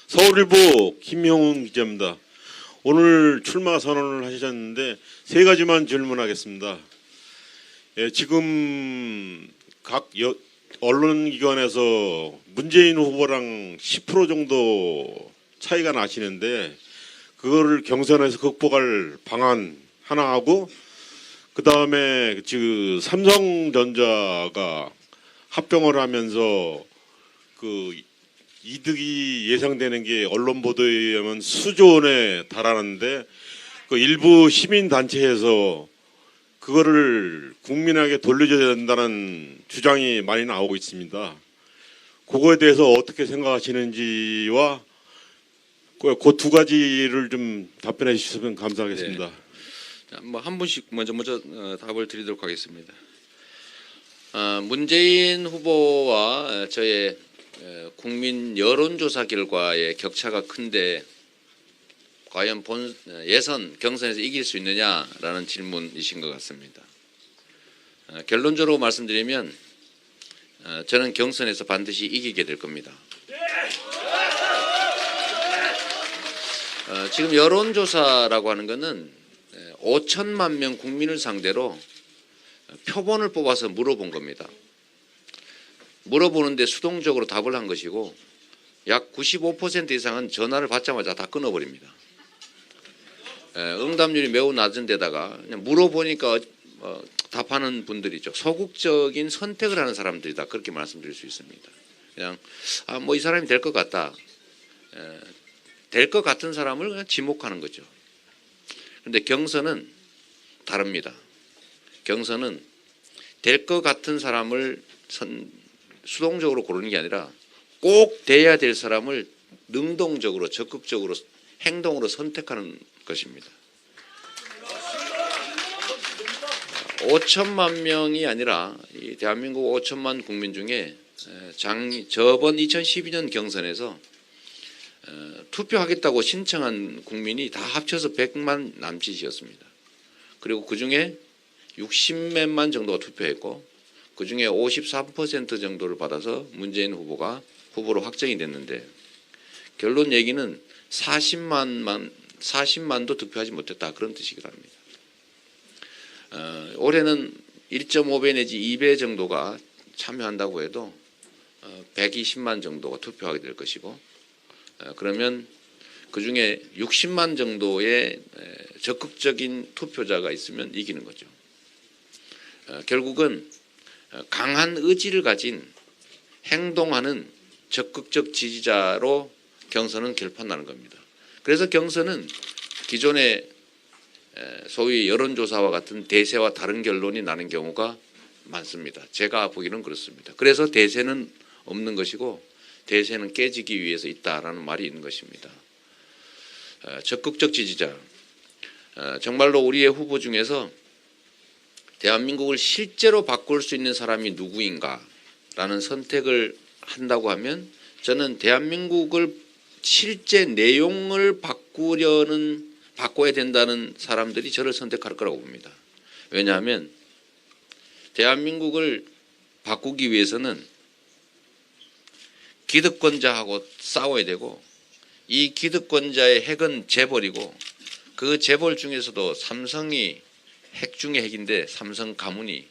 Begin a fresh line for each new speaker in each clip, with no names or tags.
서울일보 김용훈 기자입니다. 오늘 출마 선언을 하셨는데 세 가지만 질문하겠습니다. 예, 지금 각 언론기관에서 문재인 후보랑 10% 정도 차이가 나시는데 그거를 경선에서 극복할 방안 하나 하고, 그 다음에 지금 삼성전자가 합병을 하면서 그 이득이 예상되는 게 언론 보도에 의하면 수조 원에 달하는데 그 일부 시민 단체에서 그거를 국민에게 돌려줘야 된다는 주장이 많이 나오고 있습니다. 그거에 대해서 어떻게 생각하시는지와 그 두 가지를 좀 답변해 주시면 감사하겠습니다.
네. 뭐 한 분씩 먼저 답을 드리도록 하겠습니다. 문재인 후보와 저의 국민 여론조사 결과의 격차가 큰데 과연 예선 경선에서 이길 수 있느냐라는 질문이신 것 같습니다. 결론적으로 말씀드리면 저는 경선에서 반드시 이기게 될 겁니다. 지금 여론조사라고 하는 것은 5천만 명 국민을 상대로 표본을 뽑아서 물어본 겁니다. 물어보는데 수동적으로 답을 한 것이고 약 95% 이상은 전화를 받자마자 다 끊어버립니다. 응답률이 매우 낮은 데다가 그냥 물어보니까 답하는 분들이죠. 소극적인 선택을 하는 사람들이다, 그렇게 말씀드릴 수 있습니다. 그냥 뭐 이 사람이 될 것 같다, 될 것 같은 사람을 그냥 지목하는 거죠. 그런데 경선은 다릅니다. 경선은 될 것 같은 사람을 수동적으로 고르는 게 아니라 꼭 돼야 될 사람을 능동적으로 적극적으로 행동으로 선택하는 것입니다. 5천만 명이 아니라 이 대한민국 5천만 국민 중에 저번 2012년 경선에서 투표하겠다고 신청한 국민이 다 합쳐서 100만 남짓이었습니다. 그리고 그중에 60몇만 정도가 투표했고 그중에 53% 정도를 받아서 문재인 후보가 후보로 확정이 됐는데, 결론 얘기는 40만도 투표하지 못했다, 그런 뜻이기도 합니다. 올해는 1.5배 내지 2배 정도가 참여한다고 해도 120만 정도가 투표하게 될 것이고, 그러면 그중에 60만 정도의 적극적인 투표자가 있으면 이기는 거죠. 결국은 강한 의지를 가진 행동하는 적극적 지지자로 경선은 결판나는 겁니다. 그래서 경선은 기존의 소위 여론조사와 같은 대세와 다른 결론이 나는 경우가 많습니다. 제가 보기는 그렇습니다. 그래서 대세는 없는 것이고 대세는 깨지기 위해서 있다라는 말이 있는 것입니다. 적극적 지지자, 정말로 우리의 후보 중에서 대한민국을 실제로 바꿀 수 있는 사람이 누구인가라는 선택을 한다고 하면 저는 대한민국을 실제 내용을 바꿔야 된다는 사람들이 저를 선택할 거라고 봅니다. 왜냐하면 대한민국을 바꾸기 위해서는 기득권자하고 싸워야 되고, 이 기득권자의 핵은 재벌이고, 그 재벌 중에서도 삼성이 핵 중의 핵인데 삼성 가문이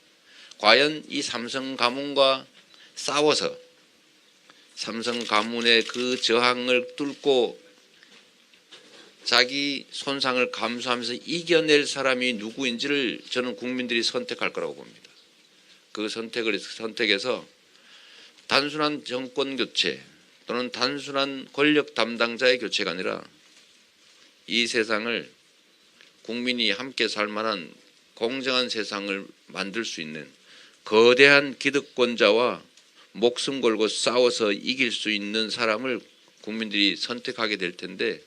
과연 이 삼성 가문과 싸워서 삼성 가문의 그 저항을 뚫고 자기 손상을 감수하면서 이겨낼 사람이 누구인지를 저는 국민들이 선택할 거라고 봅니다. 그 선택해서 단순한 정권 교체 또는 단순한 권력 담당자의 교체가 아니라 이 세상을 국민이 함께 살 만한 공정한 세상을 만들 수 있는 거대한 기득권자와 목숨 걸고 싸워서 이길 수 있는 사람을 국민들이 선택하게 될 텐데,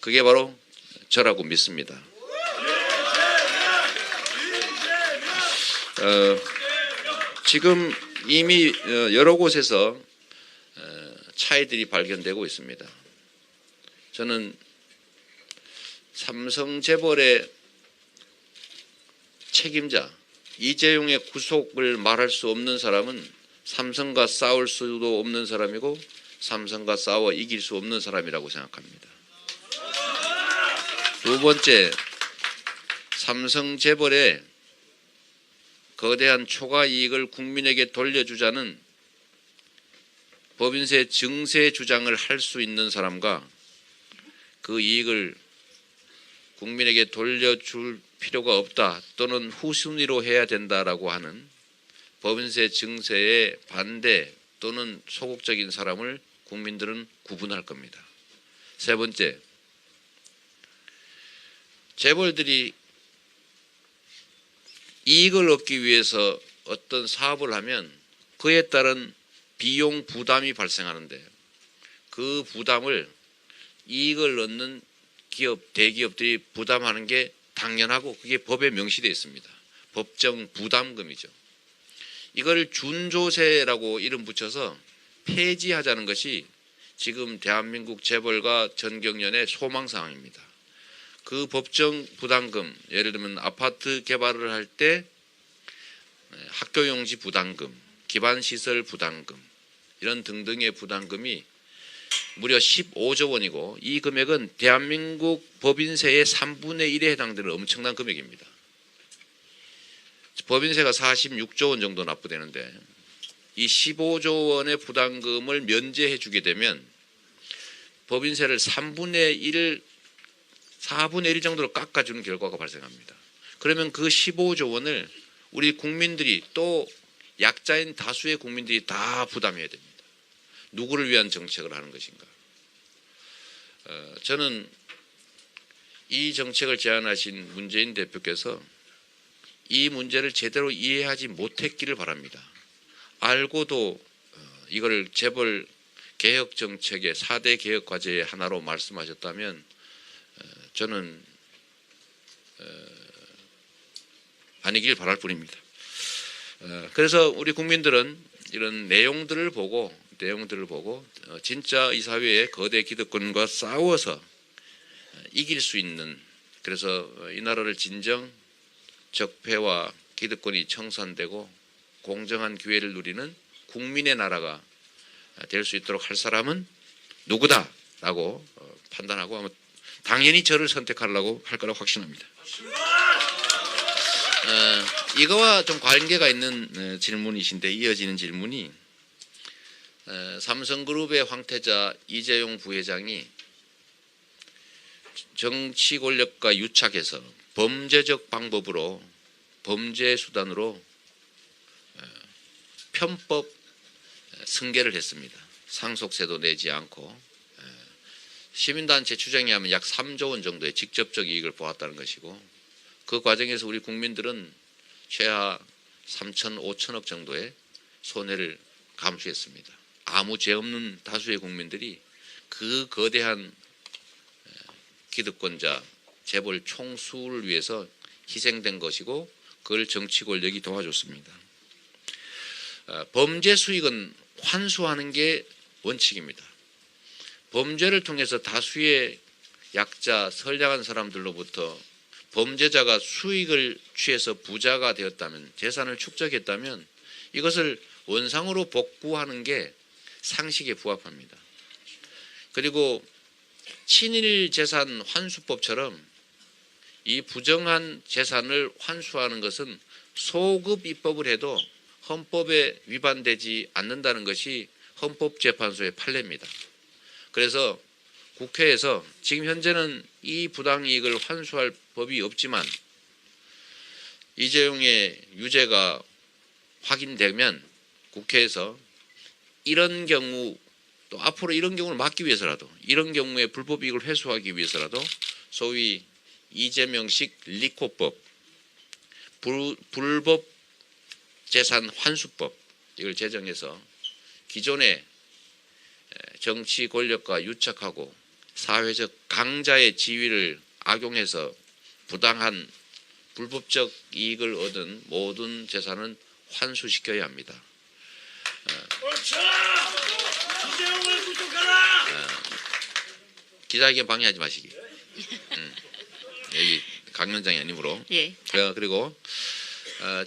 그게 바로 저라고 믿습니다. 지금 이미 여러 곳에서 차이들이 발견되고 있습니다. 저는 삼성 재벌의 책임자 이재용의 구속을 말할 수 없는 사람은 삼성과 싸울 수도 없는 사람이고 삼성과 싸워 이길 수 없는 사람이라고 생각합니다. 두 번째, 삼성 재벌의 거대한 초과 이익을 국민에게 돌려주자는 법인세 증세 주장을 할 수 있는 사람과 그 이익을 국민에게 돌려줄 필요가 없다 또는 후순위로 해야 된다라고 하는 법인세 증세에 반대 또는 소극적인 사람을 국민들은 구분할 겁니다. 세 번째, 재벌들이 이익을 얻기 위해서 어떤 사업을 하면 그에 따른 비용 부담이 발생하는데 그 부담을 이익을 얻는 기업, 대기업들이 부담하는 게 당연하고 그게 법에 명시되어 있습니다. 법정 부담금이죠. 이걸 준조세라고 이름 붙여서 폐지하자는 것이 지금 대한민국 재벌과 전경련의 소망사항입니다. 그 법정 부담금, 예를 들면 아파트 개발을 할 때 학교용지 부담금, 기반시설 부담금 이런 등등의 부담금이 무려 15조 원이고 이 금액은 대한민국 법인세의 3분의 1에 해당되는 엄청난 금액입니다. 법인세가 46조 원 정도 납부되는데 이 15조 원의 부담금을 면제해 주게 되면 법인세를 4분의 1 정도로 깎아주는 결과가 발생합니다. 그러면 그 15조 원을 우리 국민들이 또 약자인 다수의 국민들이 다 부담해야 됩니다. 누구를 위한 정책을 하는 것인가? 저는 이 정책을 제안하신 문재인 대표께서 이 문제를 제대로 이해하지 못했기를 바랍니다. 알고도 이걸 재벌 개혁 정책의 4대 개혁 과제의 하나로 말씀하셨다면 저는 아니길 바랄 뿐입니다. 그래서 우리 국민들은 이런 내용들을 보고 진짜 이 사회의 거대 기득권과 싸워서 이길 수 있는, 그래서 이 나라를 진정 적폐와 기득권이 청산되고 공정한 기회를 누리는 국민의 나라가 될 수 있도록 할 사람은 누구다라고 판단하고 아마 당연히 저를 선택하려고 할 거라고 확신합니다. 이거와 좀 관계가 있는 질문이신데 이어지는 질문이 삼성그룹의 황태자 이재용 부회장이 정치 권력과 유착해서 범죄적 방법으로 범죄 수단으로 편법 승계를 했습니다. 상속세도 내지 않고 시민단체 추정에 하면 약 3조 원 정도의 직접적 이익을 보았다는 것이고 그 과정에서 우리 국민들은 최하 3천, 5천억 정도의 손해를 감수했습니다. 아무 죄 없는 다수의 국민들이 그 거대한 기득권자 재벌 총수를 위해서 희생된 것이고 그걸 정치 권력이 도와줬습니다. 범죄 수익은 환수하는 게 원칙입니다. 범죄를 통해서 다수의 약자, 선량한 사람들로부터 범죄자가 수익을 취해서 부자가 되었다면, 재산을 축적했다면 이것을 원상으로 복구하는 게 상식에 부합합니다. 그리고 친일 재산 환수법처럼 이 부정한 재산을 환수하는 것은 소급 입법을 해도 헌법에 위반되지 않는다는 것이 헌법재판소의 판례입니다. 그래서 국회에서 지금 현재는 이 부당이익을 환수할 법이 없지만 이재용의 유죄가 확인되면 국회에서 이런 경우 또 앞으로 이런 경우를 막기 위해서라도 이런 경우에 불법 이익을 회수하기 위해서라도 소위 이재명식 리코법, 불법 재산 환수법 이걸 제정해서 기존의 정치 권력과 유착하고 사회적 강자의 지위를 악용해서 부당한 불법적 이익을 얻은 모든 재산은 환수시켜야 합니다.
이재용을 구속하라!
기자회견 방해하지 마시기. 여기 강 위원장의 아니므로.
예.
그리고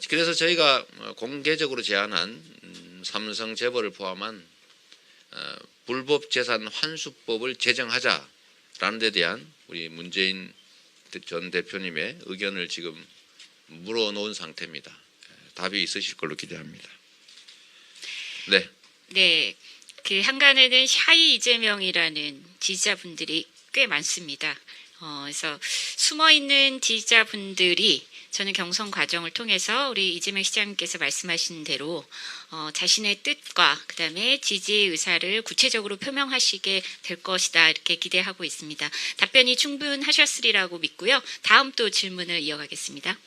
그래서 저희가 공개적으로 제안한 삼성 재벌을 포함한 불법 재산 환수법을 제정하자라는 데 대한 우리 문재인 전 대표님의 의견을 지금 물어놓은 상태입니다. 답이 있으실 걸로 기대합니다. 네.
네, 그 한간에는 샤이 이재명이라는 지지자분들이 꽤 많습니다. 그래서 숨어 있는 지지자분들이 저는 경선 과정을 통해서 우리 이재명 시장님께서 말씀하신 대로 자신의 뜻과 그다음에 지지 의사를 구체적으로 표명하시게 될 것이다 이렇게 기대하고 있습니다. 답변이 충분하셨으리라고 믿고요. 다음 또 질문을 이어가겠습니다.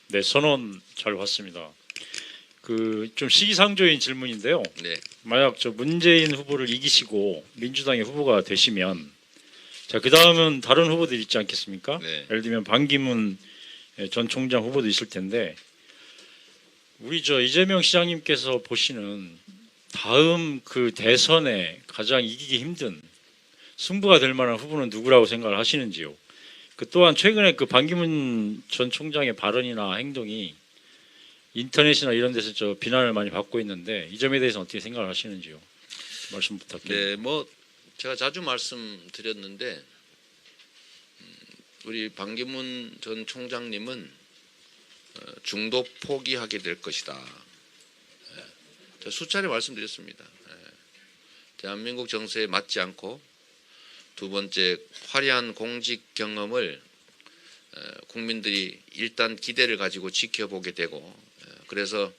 네, 선언 잘 봤습니다. 그 좀 시기상조인 질문인데요.
네.
만약 저 문재인 후보를 이기시고 민주당의 후보가 되시면 자, 그다음은 다른 후보들이 있지 않겠습니까?
네.
예를 들면 반기문 전 총장 후보도 있을 텐데 우리 저 이재명 시장님께서 보시는 다음 그 대선에 가장 이기기 힘든 승부가 될 만한 후보는 누구라고 생각을 하시는지요? 그 또한 최근에 그 반기문 전 총장의 발언이나 행동이 인터넷이나 이런 데서 저 비난을 많이 받고 있는데 이 점에 대해서 어떻게 생각을 하시는지요? 말씀 부탁드립니다.
네, 뭐 제가 자주 말씀드렸는데 우리 반기문 전 총장님은 중도 포기하게 될 것이다. 제가 수차례 말씀드렸습니다. 대한민국 정세에 맞지 않고 두 번째 화려한 공직 경험을 국민들이 일단 기대를 가지고 지켜보게 되고 그래서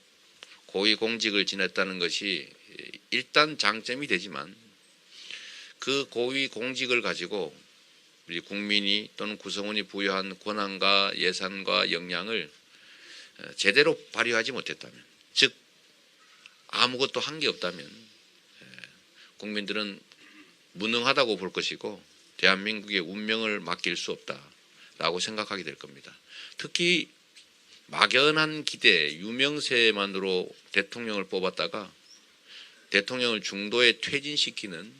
고위 공직을 지냈다는 것이 일단 장점이 되지만 그 고위 공직을 가지고 우리 국민이 또는 구성원이 부여한 권한과 예산과 역량을 제대로 발휘하지 못했다면 즉 아무것도 한 게 없다면 국민들은 무능하다고 볼 것이고 대한민국의 운명을 맡길 수 없다라고 생각하게 될 겁니다. 특히 막연한 기대, 유명세만으로 대통령을 뽑았다가 대통령을 중도에 퇴진시키는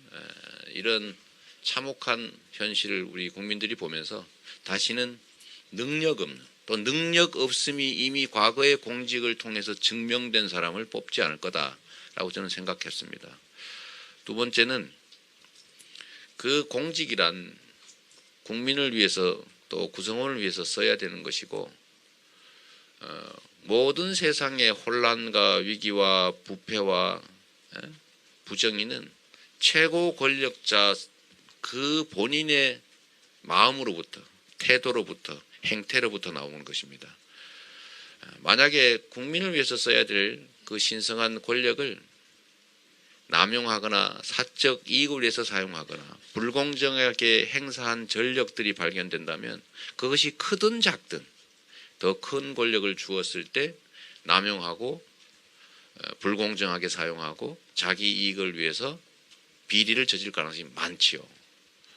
이런 참혹한 현실을 우리 국민들이 보면서 다시는 능력 없는 또 능력 없음이 이미 과거의 공직을 통해서 증명된 사람을 뽑지 않을 거다라고 저는 생각했습니다. 두 번째는 그 공직이란 국민을 위해서 또 구성원을 위해서 써야 되는 것이고 모든 세상의 혼란과 위기와 부패와 부정의는 최고 권력자 그 본인의 마음으로부터 태도로부터 행태로부터 나오는 것입니다. 만약에 국민을 위해서 써야 될 그 신성한 권력을 남용하거나 사적 이익을 위해서 사용하거나 불공정하게 행사한 전력들이 발견된다면 그것이 크든 작든 더 큰 권력을 주었을 때 남용하고 불공정하게 사용하고 자기 이익을 위해서 비리를 저질 가능성이 많지요.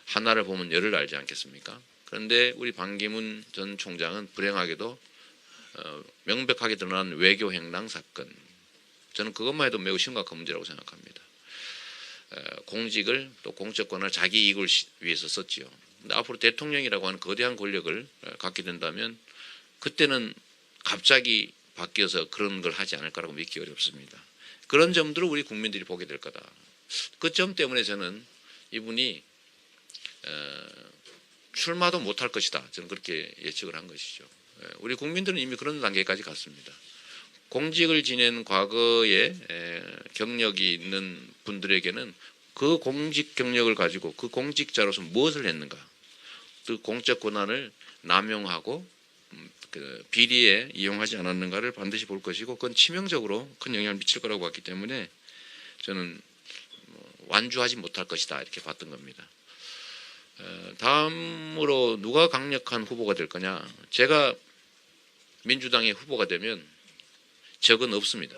하나를 보면 열을 알지 않겠습니까? 그런데 우리 반기문 전 총장은 불행하게도 명백하게 드러난 외교 행랑 사건, 저는 그것만 해도 매우 심각한 문제라고 생각합니다. 공직을 또 공적권을 자기 이익을 위해서 썼지요. 근데 앞으로 대통령이라고 하는 거대한 권력을 갖게 된다면 그때는 갑자기 바뀌어서 그런 걸 하지 않을 거라고 믿기 어렵습니다. 그런 점들을 우리 국민들이 보게 될 거다. 그 점 때문에 저는 이분이 출마도 못할 것이다. 저는 그렇게 예측을 한 것이죠. 우리 국민들은 이미 그런 단계까지 갔습니다. 공직을 지낸 과거에 경력이 있는 분들에게는 그 공직 경력을 가지고 그 공직자로서 무엇을 했는가, 그 공적 권한을 남용하고 그 비리에 이용하지 않았는가를 반드시 볼 것이고 그건 치명적으로 큰 영향을 미칠 거라고 봤기 때문에 저는 완주하지 못할 것이다 이렇게 봤던 겁니다. 다음으로 누가 강력한 후보가 될 거냐? 제가 민주당의 후보가 되면 적은 없습니다.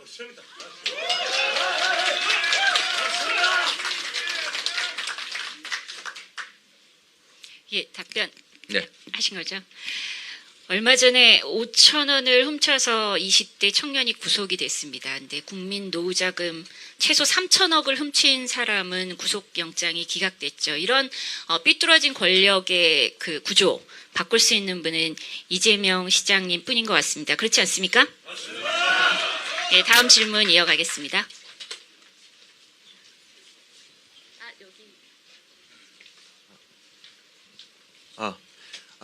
예, 답변
네.
하신 거죠? 얼마 전에 5천 원을 훔쳐서 20대 청년이 구속이 됐습니다. 근데 국민 노후자금 최소 3천억을 훔친 사람은 구속영장이 기각됐죠. 이런 삐뚤어진 권력의 그 구조 바꿀 수 있는 분은 이재명 시장님 뿐인 것 같습니다. 그렇지 않습니까? 네, 다음 질문 이어가겠습니다.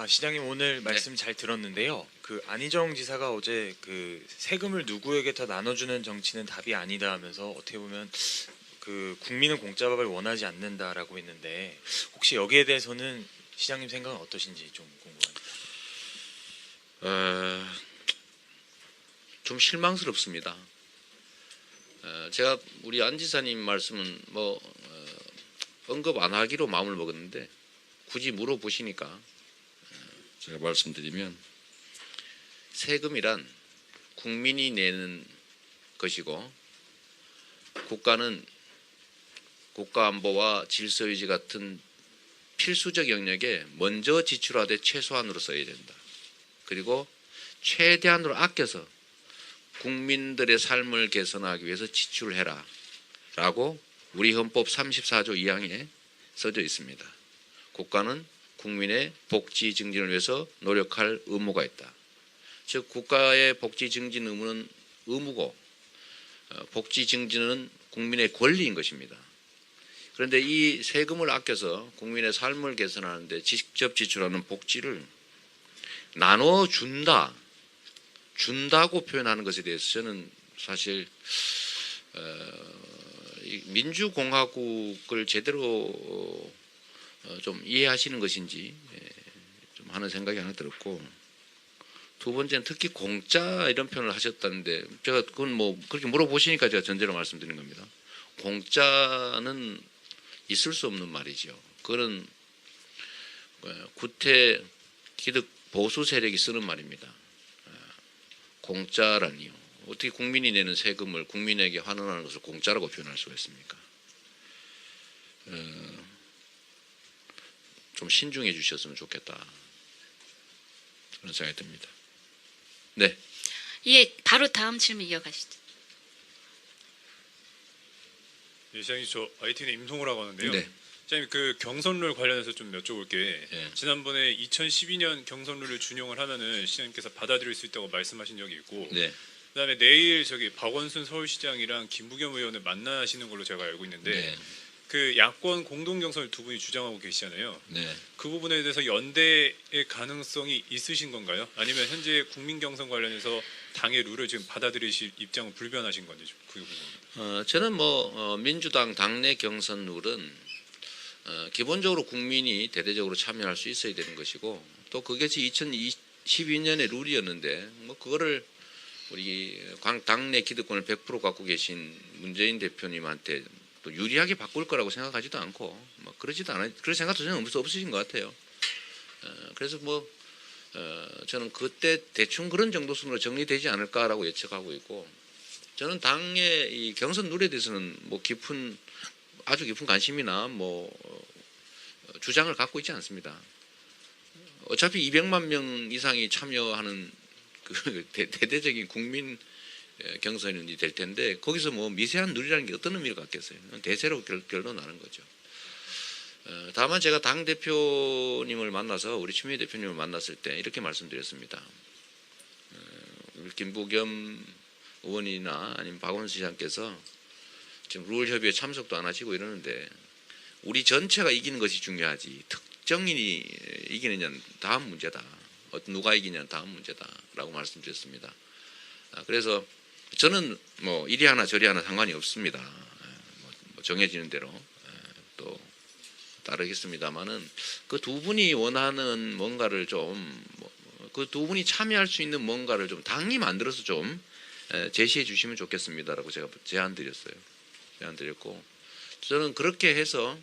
시장님 오늘 말씀 잘 들었는데요. 그 안희정 지사가 어제 그 세금을 누구에게 더 나눠주는 정치는 답이 아니다 하면서 어떻게 보면 그 국민은 공짜밥을 원하지 않는다라고 했는데 혹시 여기에 대해서는 시장님 생각은 어떠신지 좀 궁금합니다.
좀 실망스럽습니다. 제가 우리 안 지사님 말씀은 뭐 언급 안 하기로 마음을 먹었는데 굳이 물어보시니까 제가 말씀드리면 세금이란 국민이 내는 것이고 국가는 국가 안보와 질서 유지 같은 필수적 영역에 먼저 지출하되 최소한으로 써야 된다. 그리고 최대한으로 아껴서 국민들의 삶을 개선하기 위해서 지출해라 라고 우리 헌법 34조 2항에 써져 있습니다. 국가는 국민의 복지 증진을 위해서 노력할 의무가 있다. 즉 국가의 복지 증진 의무는 의무고 복지 증진은 국민의 권리인 것입니다. 그런데 이 세금을 아껴서 국민의 삶을 개선하는데 직접 지출하는 복지를 나눠준다, 준다고 표현하는 것에 대해서 저는 사실 민주공화국을 제대로 좀 이해하시는 것인지 좀 하는 생각이 하나 들었고, 두 번째는 특히 공짜 이런 표현을 하셨다는데 제가 그건 뭐 그렇게 물어보시니까 제가 전제로 말씀드리는 겁니다. 공짜는 있을 수 없는 말이죠. 그거는 구태 기득 보수 세력이 쓰는 말입니다. 공짜라니요. 어떻게 국민이 내는 세금을 국민에게 환원하는 것을 공짜라고 표현할 수가 있습니까? 좀 신중해 주셨으면 좋겠다. 그런 생각이 듭니다. 네.
예, 바로 다음 질문 이어가시죠.
예, 시장님 저 ITN 임성호라고 하는데요.
네.
시장님 그 경선룰 관련해서 좀 여쭤볼 게
네.
지난번에 2012년 경선룰을 준용을 하면은 시장님께서 받아들일 수 있다고 말씀하신 적이 있고,
네.
그다음에 내일 저기 박원순 서울시장이랑 김부겸 의원을 만나시는 걸로 제가 알고 있는데
네.
그 야권 공동 경선을 두 분이 주장하고 계시잖아요.
네.
그 부분에 대해서 연대의 가능성이 있으신 건가요? 아니면 현재 국민 경선 관련해서 당의 룰을 지금 받아들이실 입장은 불변하신 건지 좀 그게 궁금합니다.
저는 민주당 당내 경선 룰은 기본적으로 국민이 대대적으로 참여할 수 있어야 되는 것이고, 또 그것이 2012년의 룰이었는데 그거를 우리 당내 기득권을 100% 갖고 계신 문재인 대표님한테 또 유리하게 바꿀 거라고 생각하지도 않고 그러지도 않아요. 그런 생각도 저는 없으신 것 같아요. 그래서 저는 그때 대충 그런 정도 순으로 정리되지 않을까라고 예측하고 있고, 저는 당의 이 경선 룰에 대해서는 아주 깊은 관심이나 주장을 갖고 있지 않습니다. 어차피 200만 명 이상이 참여하는 그 대대적인 국민 경선이 될 텐데 거기서 미세한 룰이라는 게 어떤 의미를 갖겠어요. 대세로 결론나는 거죠. 다만 제가 당 대표님을 만나서 우리 추미애 대표님을 만났을 때 이렇게 말씀드렸습니다. 우리 김부겸 의원이나 아니면 박원순 시장께서 지금 룰 협의에 참석도 안 하시고 이러는데 우리 전체가 이기는 것이 중요하지 특정인이 이기느냐는 다음 문제다. 누가 이기냐는 다음 문제다라고 말씀드렸습니다. 그래서 저는 이리 하나 저리 하나 상관이 없습니다. 정해지는 대로 또 따르겠습니다만은 그 두 분이 원하는 뭔가를 그 두 분이 참여할 수 있는 뭔가를 좀 당이 만들어서 좀 제시해 주시면 좋겠습니다라고 제가 제안드렸어요. 제안드렸고, 저는 그렇게 해서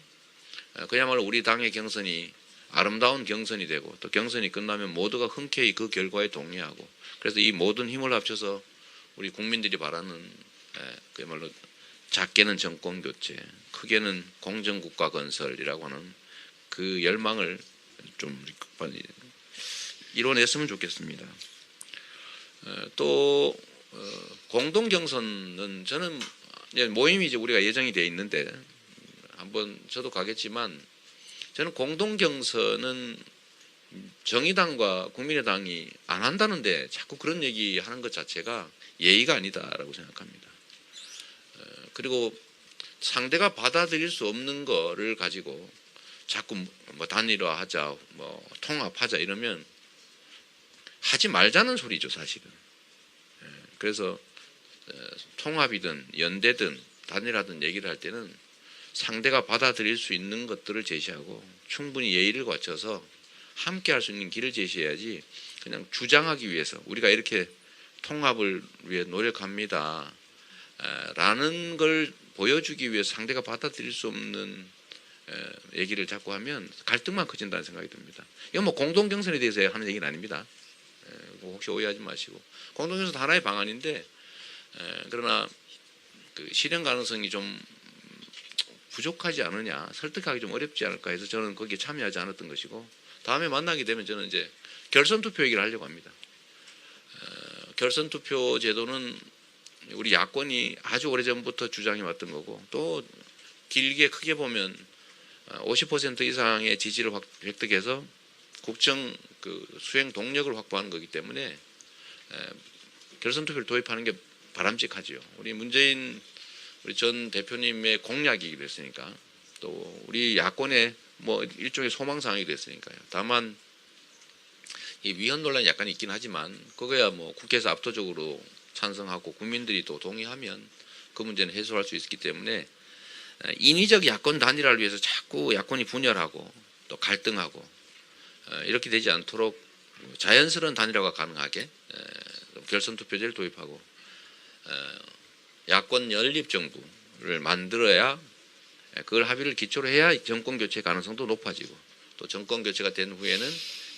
그야말로 우리 당의 경선이 아름다운 경선이 되고 또 경선이 끝나면 모두가 흔쾌히 그 결과에 동의하고, 그래서 이 모든 힘을 합쳐서 우리 국민들이 바라는 그야말로 작게는 정권 교체, 크게는 공정국가 건설이라고 하는 그 열망을 좀 이뤄냈으면 좋겠습니다. 또 공동 경선은 저는 이제 모임이 이제 우리가 예정이 돼 있는데 한번 저도 가겠지만 저는 공동 경선은 정의당과 국민의당이 안 한다는데 자꾸 그런 얘기하는 것 자체가 예의가 아니다라고 생각합니다. 그리고 상대가 받아들일 수 없는 거를 가지고 자꾸 뭐 단일화하자, 뭐 통합하자 이러면 하지 말자는 소리죠, 사실은. 그래서 통합이든 연대든 단일화든 얘기를 할 때는 상대가 받아들일 수 있는 것들을 제시하고 충분히 예의를 갖춰서 함께 할 수 있는 길을 제시해야지 그냥 주장하기 위해서 우리가 이렇게 통합을 위해 노력합니다 라는 걸 보여주기 위해서 상대가 받아들일 수 없는 얘기를 자꾸 하면 갈등만 커진다는 생각이 듭니다. 이건 뭐 공동경선에 대해서 하는 얘기는 아닙니다. 혹시 오해하지 마시고 공동경선 하나의 방안인데 그러나 그 실현 가능성이 좀 부족하지 않으냐, 설득하기 좀 어렵지 않을까 해서 저는 거기에 참여하지 않았던 것이고 다음에 만나게 되면 저는 이제 결선 투표 얘기를 하려고 합니다. 결선 투표 제도는 우리 야권이 아주 오래전부터 주장해 왔던 거고 또 길게 크게 보면 50% 이상의 지지를 획득해서 국정 그 수행 동력을 확보하는 거기 때문에 결선 투표를 도입하는 게 바람직하지요. 우리 문재인 우리 전 대표님의 공약이기도 했으니까 또 우리 야권의 뭐 일종의 소망사항이기도 했으니까요. 다만 이 위헌 논란이 약간 있긴 하지만 그거야 뭐 국회에서 압도적으로 찬성하고 국민들이 또 동의하면 그 문제는 해소할 수 있기 때문에 인위적 야권 단일화를 위해서 자꾸 야권이 분열하고 또 갈등하고 이렇게 되지 않도록 자연스러운 단일화가 가능하게 결선 투표제를 도입하고 야권 연립 정부를 만들어야 그걸 합의를 기초로 해야 정권 교체 가능성도 높아지고 또 정권 교체가 된 후에는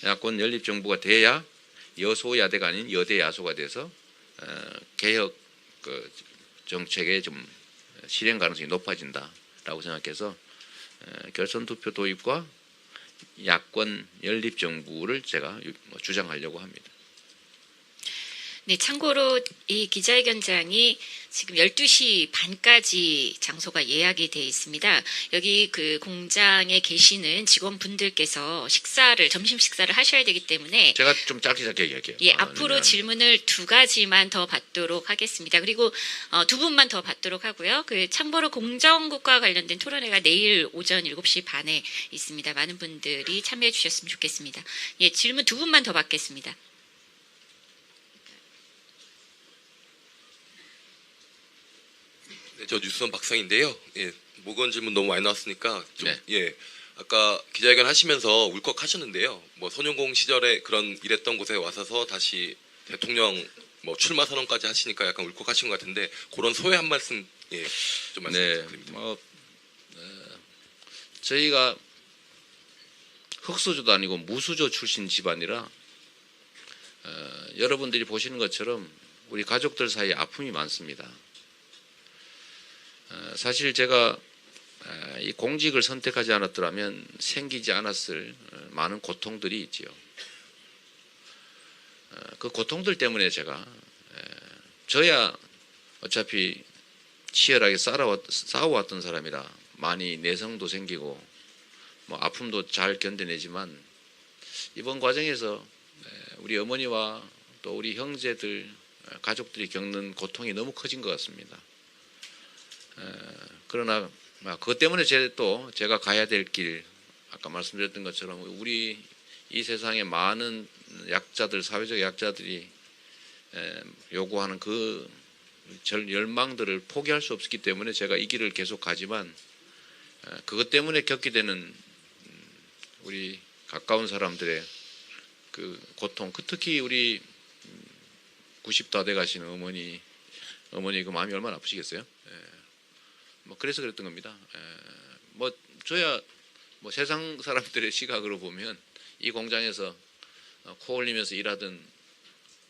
야권 연립 정부가 돼야 여소야대가 아닌 여대야소가 돼서 개혁 그 정책의 좀 실행 가능성이 높아진다라고 생각해서 결선 투표 도입과 야권 연립 정부를 제가 주장하려고 합니다.
네, 참고로 이 기자회견장이 지금 12시 반까지 장소가 예약이 돼 있습니다. 여기 그 공장에 계시는 직원분들께서 점심 식사를 하셔야 되기 때문에
제가 좀 짧게 얘기할게요.
예, 앞으로 질문을 2가지만 더 받도록 하겠습니다. 그리고 2분만 더 받도록 하고요. 그 참고로 공정국과 관련된 토론회가 내일 오전 7시 반에 있습니다. 많은 분들이 참여해 주셨으면 좋겠습니다. 예, 질문 2분만 더 받겠습니다.
네, 저 뉴스원 박상인데요. 예, 무거운 질문 너무 많이 나왔으니까 좀,
네.
예, 아까 기자회견 하시면서 울컥하셨는데요. 뭐 손영공 시절에 그런 일했던 곳에 와서서 다시 대통령 뭐 출마 선언까지 하시니까 약간 울컥하신 것 같은데 그런 소회 한 말씀 좀 말씀 부탁드립니다.
저희가 흑수저도 아니고 무수저 출신 집안이라 여러분들이 보시는 것처럼 우리 가족들 사이에 아픔이 많습니다. 사실 제가 이 공직을 선택하지 않았더라면 생기지 않았을 많은 고통들이 있지요. 그 고통들 때문에 제가 저야 어차피 치열하게 싸워왔던 사람이라 많이 내성도 생기고 뭐 아픔도 잘 견뎌내지만 이번 과정에서 우리 어머니와 또 우리 형제들 가족들이 겪는 고통이 너무 커진 것 같습니다. 그러나 그것 때문에 제가 가야 될 길 아까 말씀드렸던 것처럼 우리 이 세상에 많은 약자들 사회적 약자들이 요구하는 그 열망들을 포기할 수 없기 때문에 제가 이 길을 계속 가지만 그것 때문에 겪게 되는 우리 가까운 사람들의 그 고통 특히 우리 90다 돼 가시는 어머니 그 마음이 얼마나 아프시겠어요? 뭐 그래서 그랬던 겁니다. 뭐 저야 뭐 세상 사람들의 시각으로 보면 이 공장에서 코 올리면서 일하던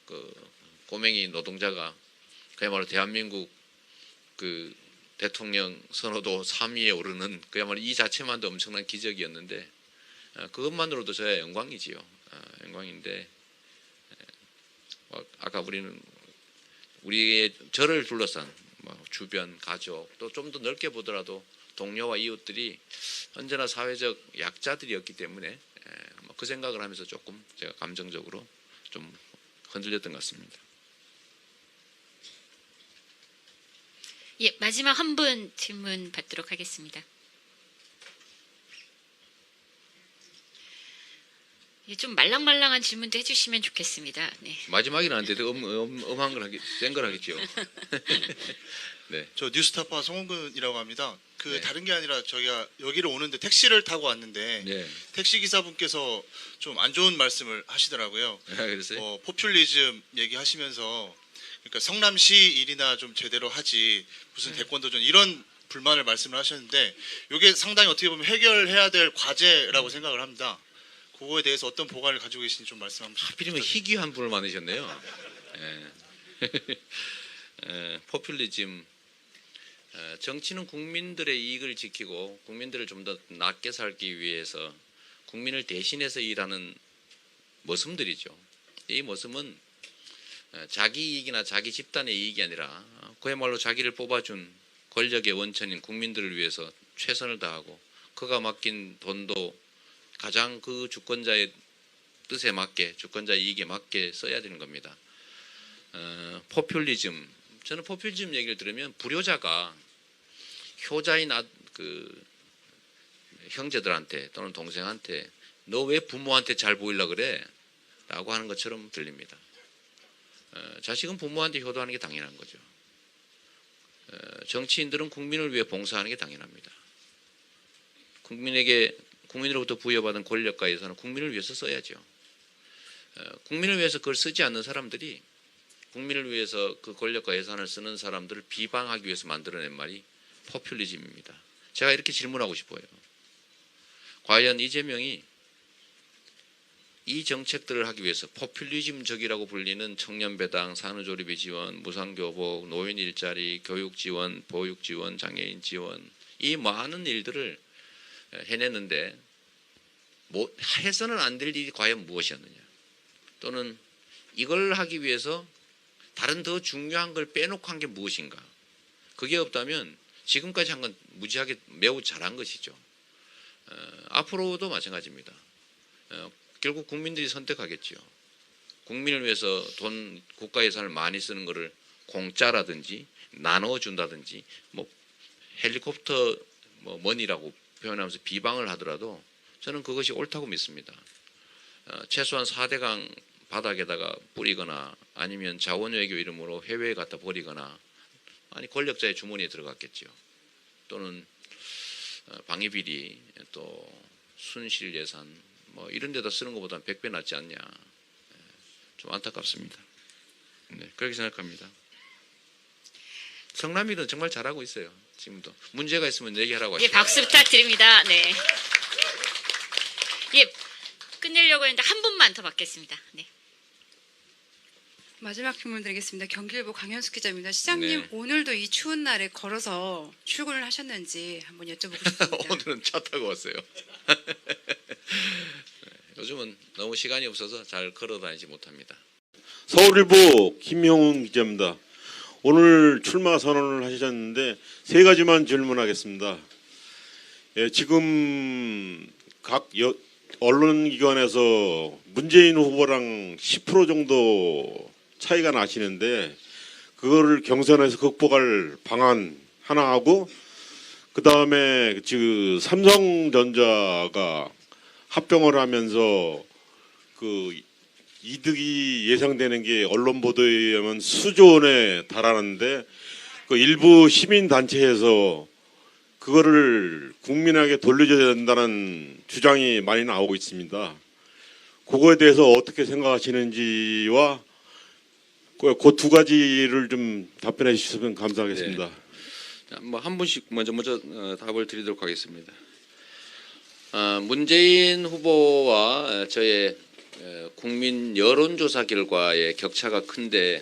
그 꼬맹이 노동자가 그야말로 대한민국 그 대통령 선호도 3위에 오르는 그야말로 이 자체만도 엄청난 기적이었는데 그것만으로도 저야 영광이지요. 영광인데 아까 우리의 저를 둘러싼 주변 가족 또 좀 더 넓게 보더라도 동료와 이웃들이 언제나 사회적 약자들이었기 때문에 그 생각을 하면서 조금 제가 감정적으로 좀 흔들렸던 것 같습니다.
예, 마지막 한 분 질문 받도록 하겠습니다. 예, 좀 말랑말랑한 질문도 해주시면 좋겠습니다. 네.
마지막이라는데 엄한 걸 센 걸 하겠죠. 네.
저 뉴스타파 송홍근이라고 합니다.
네.
다른 게 아니라 저희가 여기를 오는데 택시를 타고 왔는데
네.
택시 기사분께서 좀 안 좋은 말씀을 하시더라고요.
그랬어요.
포퓰리즘 얘기하시면서 그러니까 성남시 일이나 좀 제대로 하지 무슨 태권도전 이런 불만을 말씀을 하셨는데 이게 상당히 어떻게 보면 해결해야 될 과제라고 생각을 합니다. 그거에 대해서 어떤 보관을 가지고 계신지 좀 말씀 한번
하필이면 희귀한 분을 만드셨네요. 포퓰리즘. 정치는 국민들의 이익을 지키고 국민들을 좀 더 낫게 살기 위해서 국민을 대신해서 일하는 모습들이죠. 이 모습은 자기 이익이나 자기 집단의 이익이 아니라 그야말로 자기를 뽑아준 권력의 원천인 국민들을 위해서 최선을 다하고 그가 맡긴 돈도 가장 그 주권자의 뜻에 맞게 주권자의 이익에 맞게 써야 되는 겁니다. 포퓰리즘, 저는 포퓰리즘 얘기를 들으면 불효자가 효자인 그 형제들한테 또는 동생한테 너 왜 부모한테 잘 보이려 그래? 라고 하는 것처럼 들립니다. 자식은 부모한테 효도하는 게 당연한 거죠. 정치인들은 국민을 위해 봉사하는 게 당연합니다. 국민으로부터 부여받은 권력과 예산은 국민을 위해서 써야죠. 국민을 위해서 그걸 쓰지 않는 사람들이 국민을 위해서 그 권력과 예산을 쓰는 사람들을 비방하기 위해서 만들어낸 말이 포퓰리즘입니다. 제가 이렇게 질문하고 싶어요. 과연 이재명이 이 정책들을 하기 위해서 포퓰리즘적이라고 불리는 청년배당, 산후조리비 지원, 무상교복, 노인 일자리, 교육 지원, 보육 지원, 장애인 지원 이 많은 일들을 해냈는데 해서는 안 될 일이 과연 무엇이었느냐, 또는 이걸 하기 위해서 다른 더 중요한 걸 빼놓고 한 게 무엇인가. 그게 없다면 지금까지 한 건 무지하게 매우 잘한 것이죠. 앞으로도 마찬가지입니다. 결국 국민들이 선택하겠죠. 국민을 위해서 국가 예산을 많이 쓰는 것을 공짜라든지 나눠준다든지 헬리콥터 머니라고 표현하면서 비방을 하더라도 저는 그것이 옳다고 믿습니다. 최소한 4대강 바닥에다가 뿌리거나 아니면 자원외교 이름으로 해외에 갖다 버리거나 아니 권력자의 주머니에 들어갔겠죠. 또는 방위비리 또 순실 예산 이런 데다 쓰는 것보다는 100배 낫지 않냐. 좀 안타깝습니다. 네, 그렇게 생각합니다. 성남일은 정말 잘하고 있어요. 지금도 문제가 있으면 얘기하라고 하시죠.
예, 박수 부탁드립니다. 네. 예, 끝내려고 했는데 한 분만 더 받겠습니다. 네.
마지막 질문 드리겠습니다. 경기일보 강현숙 기자입니다. 시장님,
네.
오늘도 이 추운 날에 걸어서 출근을 하셨는지 한번 여쭤보고 싶습니다.
오늘은 차 타고 왔어요. 요즘은 너무 시간이 없어서 잘 걸어 다니지 못합니다.
서울일보 김형훈 기자입니다. 오늘 출마 선언을 하셨는데 세 가지만 질문하겠습니다. 예, 지금 각 언론기관에서 문재인 후보랑 10% 정도 차이가 나시는데 그거를 경선에서 극복할 방안 하나 하고, 그 다음에 지금 삼성전자가 합병을 하면서 그 이득이 예상되는 게 언론 보도에 의하면 수조 원에 달하는데 그 일부 시민 단체에서 그거를 국민에게 돌려줘야 된다는 주장이 많이 나오고 있습니다. 그거에 대해서 어떻게 생각하시는지와 그 두 가지를 좀 답변해 주시면 감사하겠습니다.
네. 한 분씩 먼저 답을 드리도록 하겠습니다. 문재인 후보와 저의 국민 여론조사 결과의 격차가 큰데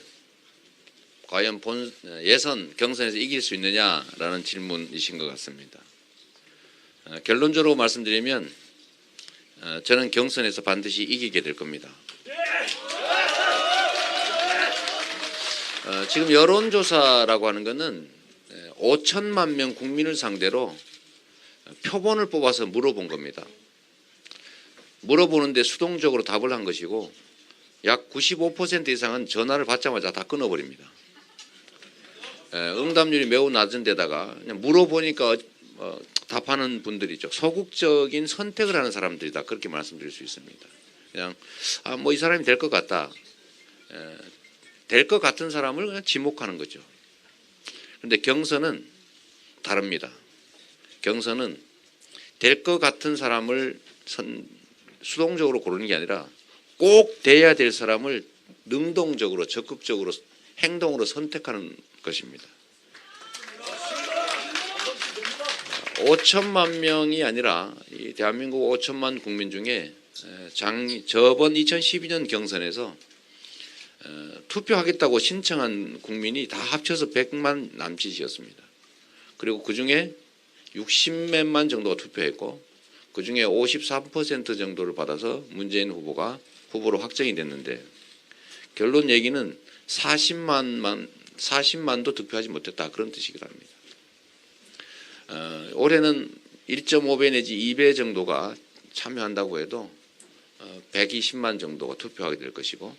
과연 예선 경선에서 이길 수 있느냐라는 질문이신 것 같습니다. 결론적으로 말씀드리면 저는 경선에서 반드시 이기게 될 겁니다. 지금 여론조사라고 하는 것은 5천만 명 국민을 상대로 표본을 뽑아서 물어본 겁니다. 물어보는데 수동적으로 답을 한 것이고 약 95% 이상은 전화를 받자마자 다 끊어버립니다. 응답률이 매우 낮은 데다가 그냥 물어보니까 답하는 분들이죠. 소극적인 선택을 하는 사람들이다. 그렇게 말씀드릴 수 있습니다. 그냥 뭐 이 사람이 될 것 같다. 될 것 같은 사람을 그냥 지목하는 거죠. 그런데 경선은 다릅니다. 경선은 될 것 같은 사람을 수동적으로 고르는 게 아니라 꼭 돼야 될 사람을 능동적으로 적극적으로 행동으로 선택하는 것입니다. 5천만 명이 아니라 이 대한민국 5천만 국민 중에 저번 2012년 경선에서 투표하겠다고 신청한 국민이 다 합쳐서 100만 남짓이었습니다. 그리고 그중에 60몇만 정도가 투표했고 그중에 53% 정도를 받아서 문재인 후보가 후보로 확정이 됐는데 결론 얘기는 40만도 득표하지 못했다. 그런 뜻이기도 합니다. 올해는 1.5배 내지 2배 정도가 참여한다고 해도 120만 정도가 투표하게 될 것이고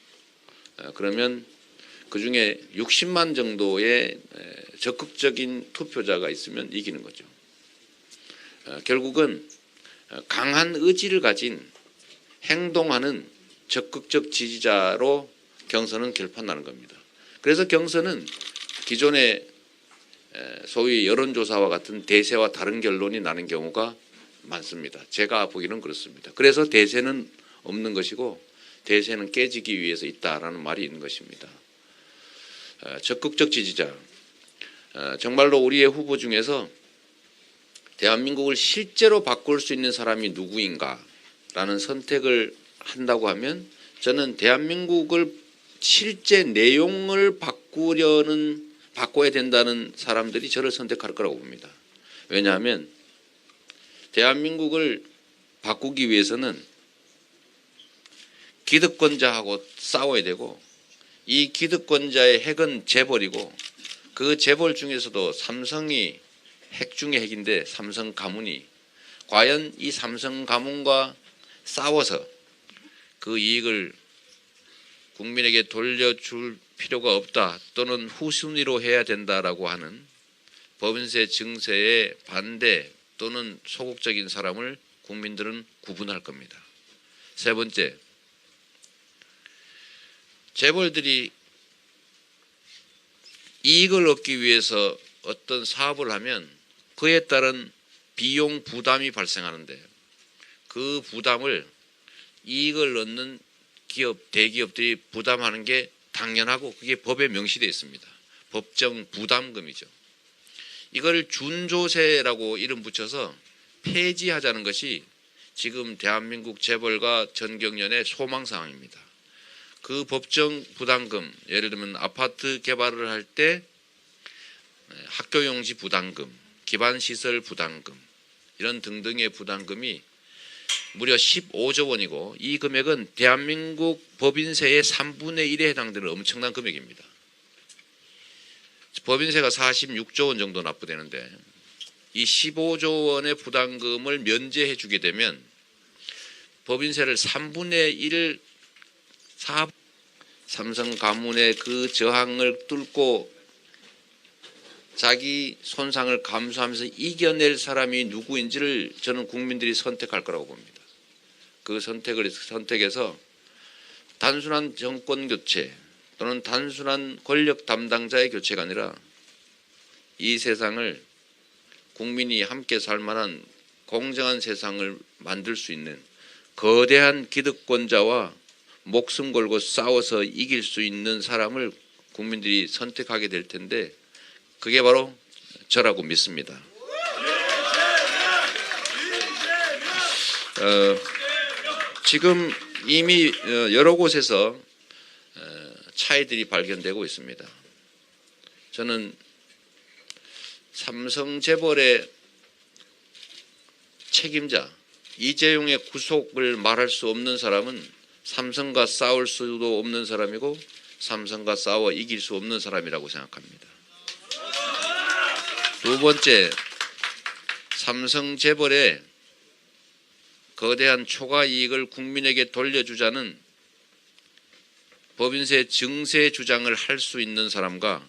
그러면 그중에 60만 정도의 적극적인 투표자가 있으면 이기는 거죠. 결국은 강한 의지를 가진 행동하는 적극적 지지자로 경선은 결판나는 겁니다. 그래서 경선은 기존의 소위 여론조사와 같은 대세와 다른 결론이 나는 경우가 많습니다. 제가 보기는 그렇습니다. 그래서 대세는 없는 것이고 대세는 깨지기 위해서 있다라는 말이 있는 것입니다. 적극적 지지자, 정말로 우리의 후보 중에서 대한민국을 실제로 바꿀 수 있는 사람이 누구인가라는 선택을 한다고 하면 저는 대한민국을 실제 내용을 바꿔야 된다는 사람들이 저를 선택할 거라고 봅니다. 왜냐하면 대한민국을 바꾸기 위해서는 기득권자하고 싸워야 되고 이 기득권자의 핵은 재벌이고 그 재벌 중에서도 삼성이 핵 중의 핵인데 삼성 가문이 과연 이 삼성 가문과 싸워서 그 이익을 국민에게 돌려줄 필요가 없다 또는 후순위로 해야 된다라고 하는 법인세 증세에 반대 또는 소극적인 사람을 국민들은 구분할 겁니다. 세 번째, 재벌들이 이익을 얻기 위해서 어떤 사업을 하면 그에 따른 비용 부담이 발생하는데 그 부담을 이익을 얻는 기업, 대기업들이 부담하는 게 당연하고 그게 법에 명시되어 있습니다. 법정 부담금이죠. 이걸 준조세라고 이름 붙여서 폐지하자는 것이 지금 대한민국 재벌과 전경련의 소망사항입니다. 그 법정 부담금, 예를 들면 아파트 개발을 할 때 학교용지 부담금, 기반시설 부담금 이런 등등의 부담금이 무려 15조 원이고 이 금액은 대한민국 법인세의 3분의 1에 해당되는 엄청난 금액입니다. 법인세가 46조 원 정도 납부되는데 이 15조 원의 부담금을 면제해 주게 되면 법인세를 3분의 1 삼성 가문의 그 저항을 뚫고 자기 손상을 감수하면서 이겨낼 사람이 누구인지를 저는 국민들이 선택할 거라고 봅니다. 그 선택에서 단순한 정권 교체 또는 단순한 권력 담당자의 교체가 아니라 이 세상을 국민이 함께 살 만한 공정한 세상을 만들 수 있는 거대한 기득권자와 목숨 걸고 싸워서 이길 수 있는 사람을 국민들이 선택하게 될 텐데 그게 바로 저라고 믿습니다. 지금 이미 여러 곳에서 차이들이 발견되고 있습니다. 저는 삼성 재벌의 책임자 이재용의 구속을 말할 수 없는 사람은 삼성과 싸울 수도 없는 사람이고 삼성과 싸워 이길 수 없는 사람이라고 생각합니다. 두 번째, 삼성 재벌의 거대한 초과 이익을 국민에게 돌려주자는 법인세 증세 주장을 할 수 있는 사람과